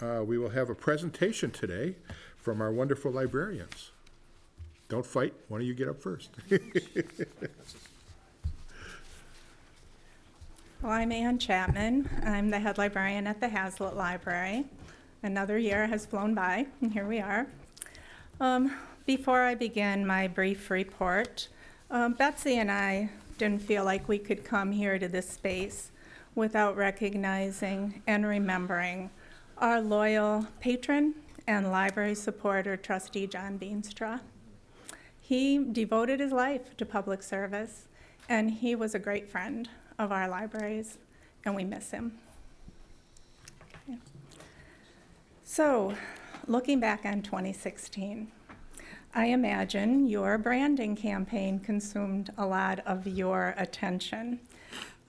we will have a presentation today from our wonderful librarians. Don't fight. Why don't you get up first? Well, I'm Ann Chapman. I'm the head librarian at the Hazlitt Library. Another year has flown by, and here we are. Before I begin my brief report, Betsy and I didn't feel like we could come here to this space without recognizing and remembering our loyal patron and library supporter, Trustee John Beanstra. He devoted his life to public service, and he was a great friend of our libraries, and we miss him. Okay. So, looking back on 2016, I imagine your branding campaign consumed a lot of your attention.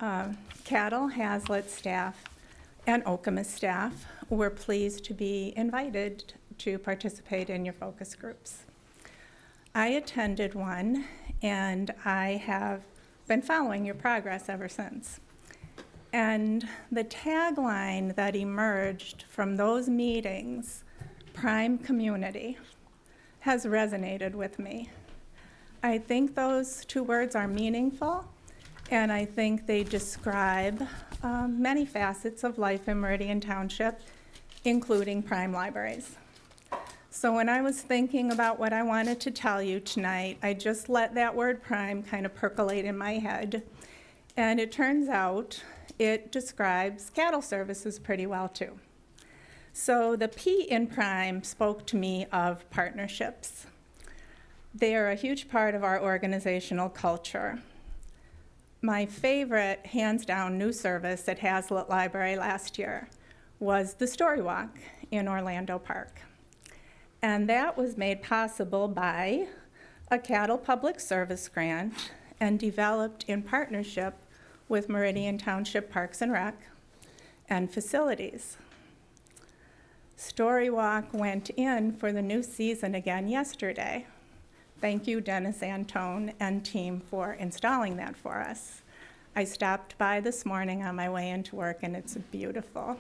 CADL, Hazlitt staff, and Okemos staff were pleased to be invited to participate in your focus groups. I attended one, and I have been following your progress ever since. And the tagline that emerged from those meetings, Prime Community, has resonated with me. I think those two words are meaningful, and I think they describe many facets of life in Meridian Township, including Prime libraries. So when I was thinking about what I wanted to tell you tonight, I just let that word prime kind of percolate in my head. And it turns out it describes CADL services pretty well too. So the P in prime spoke to me of partnerships. They are a huge part of our organizational culture. My favorite, hands down, new service at Hazlitt Library last year was the Story Walk in Orlando Park. And that was made possible by a CADL Public Service grant and developed in partnership with Meridian Township Parks and Rec and Facilities. Story Walk went in for the new season again yesterday. Thank you, Dennis Antone and team, for installing that for us. I stopped by this morning on my way into work, and it's beautiful.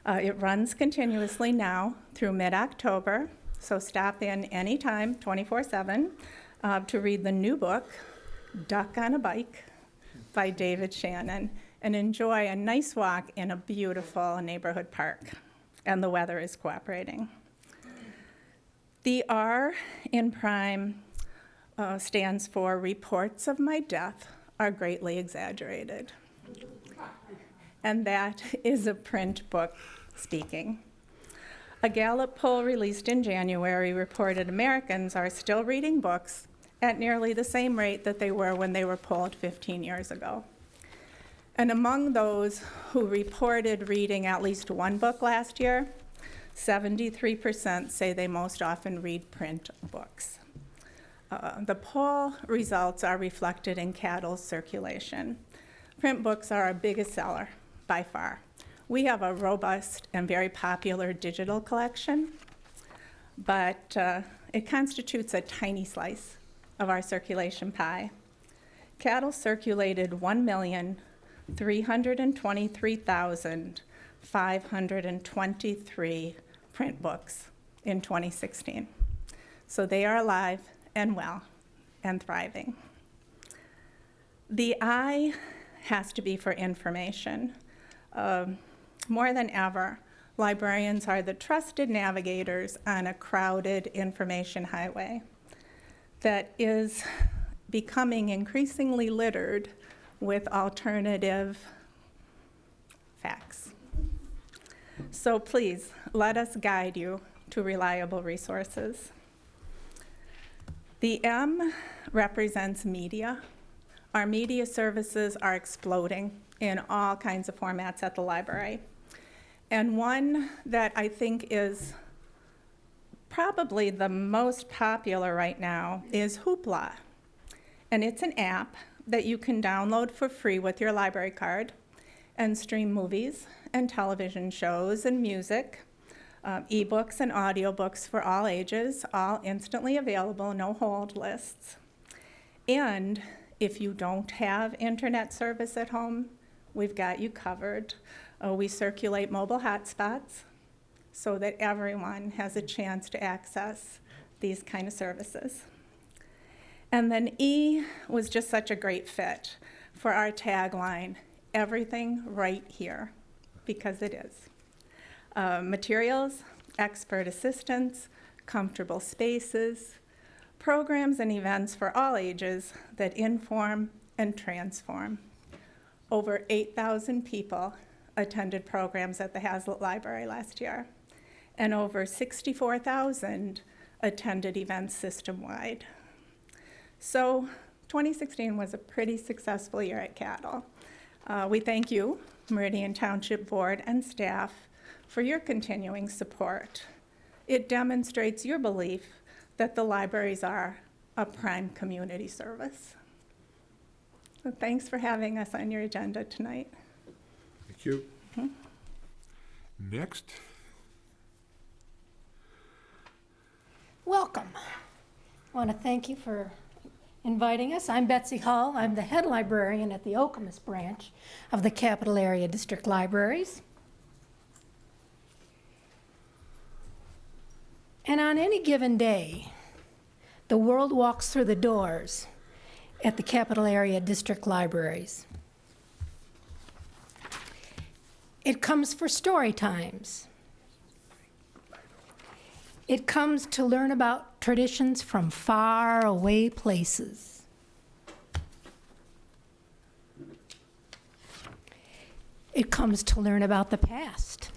It runs continuously now through mid-October, so stop in anytime, 24/7, to read the new book, Duck on a Bike, by David Shannon, and enjoy a nice walk in a beautiful neighborhood park, and the weather is cooperating. The R in Prime stands for reports of my death are greatly exaggerated. And that is a print book speaking. A Gallup poll released in January reported Americans are still reading books at nearly the same rate that they were when they were polled 15 years ago. And among those who reported reading at least one book last year, 73% say they most often read print books. The poll results are reflected in CADL's circulation. Print books are our biggest seller by far. We have a robust and very popular digital collection, but it constitutes a tiny slice of our circulation pie. CADL circulated 1,323,523 print books in 2016. So they are alive and well and thriving. The I has to be for information. More than ever, librarians are the trusted navigators on a crowded information highway that is becoming increasingly littered with alternative facts. So please, let us guide you to reliable resources. The M represents media. Our media services are exploding in all kinds of formats at the library. And one that I think is probably the most popular right now is Hoopla. And it's an app that you can download for free with your library card and stream movies and television shows and music, ebooks and audiobooks for all ages, all instantly available, no hold lists. And if you don't have internet service at home, we've got you covered. We circulate mobile hotspots, so that everyone has a chance to access these kind of services. And then E was just such a great fit for our tagline, everything right here, because it is. Materials, expert assistance, comfortable spaces, programs and events for all ages that inform and transform. Over 8,000 people attended programs at the Hazlitt Library last year, and over 64,000 attended events system-wide. So 2016 was a pretty successful year at CADL. We thank you, Meridian Township Board and staff, for your continuing support. It demonstrates your belief that the libraries are a prime community service. So thanks for having us on your agenda tonight. Thank you. Next. Welcome. I want to thank you for inviting us. I'm Betsy Hall. I'm the head librarian at the Okemos branch of the Capital Area District Libraries. And on any given day, the world walks through the doors at the Capital Area District Libraries. It comes for story times. It comes to learn about traditions from far away places. It comes to learn about the past.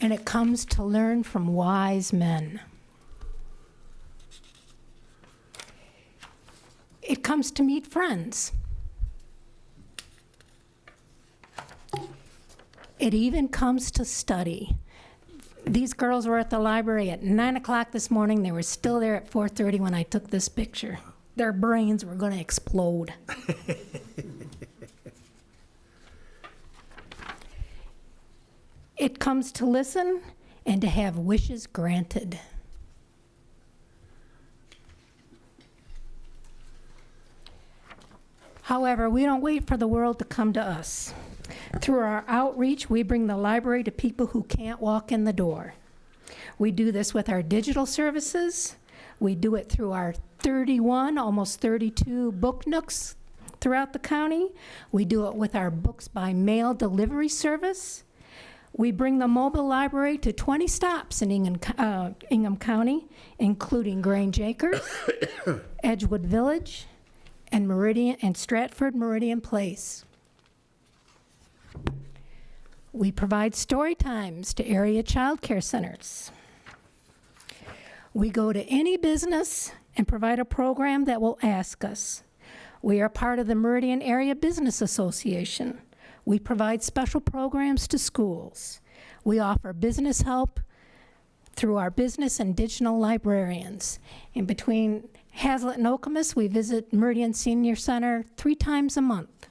And it comes to learn from wise men. It comes to meet friends. It even comes to study. These girls were at the library at 9 o'clock this morning. They were still there at 4:30 when I took this picture. Their brains were going to explode. It comes to listen and to have wishes granted. However, we don't wait for the world to come to us. Through our outreach, we bring the library to people who can't walk in the door. We do this with our digital services. We do it through our 31, almost 32 book nooks throughout the county. We do it with our books by mail delivery service. We bring the mobile library to 20 stops in Ingham County, including Grange Acres, Edgewood Village, and Meridian and Stratford Meridian Place. We provide story times to area child care centers. We go to any business and provide a program that will ask us. We are part of the Meridian Area Business Association. We provide special programs to schools. We offer business help through our business and digital librarians. In between Hazlitt and Okemos, we visit Meridian Senior Center 3 times a month.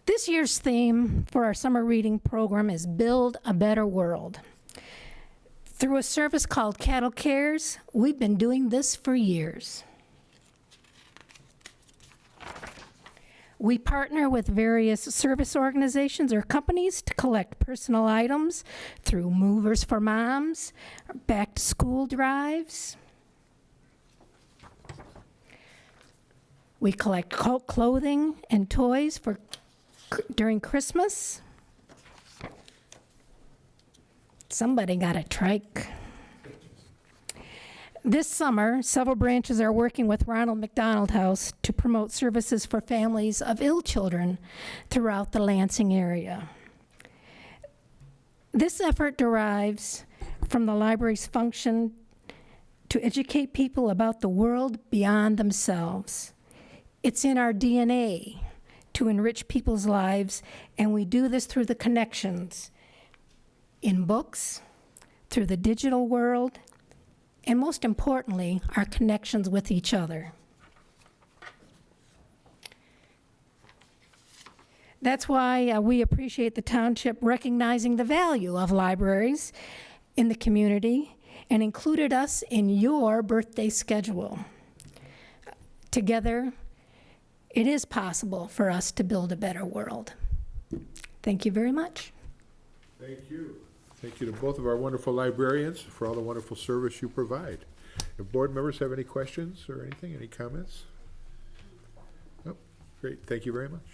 This year's theme for our summer reading program is Build a Better World. Through a service called CADL Cares, we've been doing this for years. We partner with various service organizations or companies to collect personal items through Movers for Moms, back to school drives. We collect clothing and toys during Christmas. Somebody got a trike. This summer, several branches are working with Ronald McDonald House to promote services for families of ill children throughout the Lansing area. This effort derives from the library's function to educate people about the world beyond themselves. It's in our DNA to enrich people's lives, and we do this through the connections in books, through the digital world, and most importantly, our connections with each other. That's why we appreciate the township recognizing the value of libraries in the community and included us in your birthday schedule. Together, it is possible for us to build a better world. Thank you very much. Thank you. Thank you to both of our wonderful librarians for all the wonderful service you provide. If board members have any questions or anything, any comments? Nope. Great, thank you very much.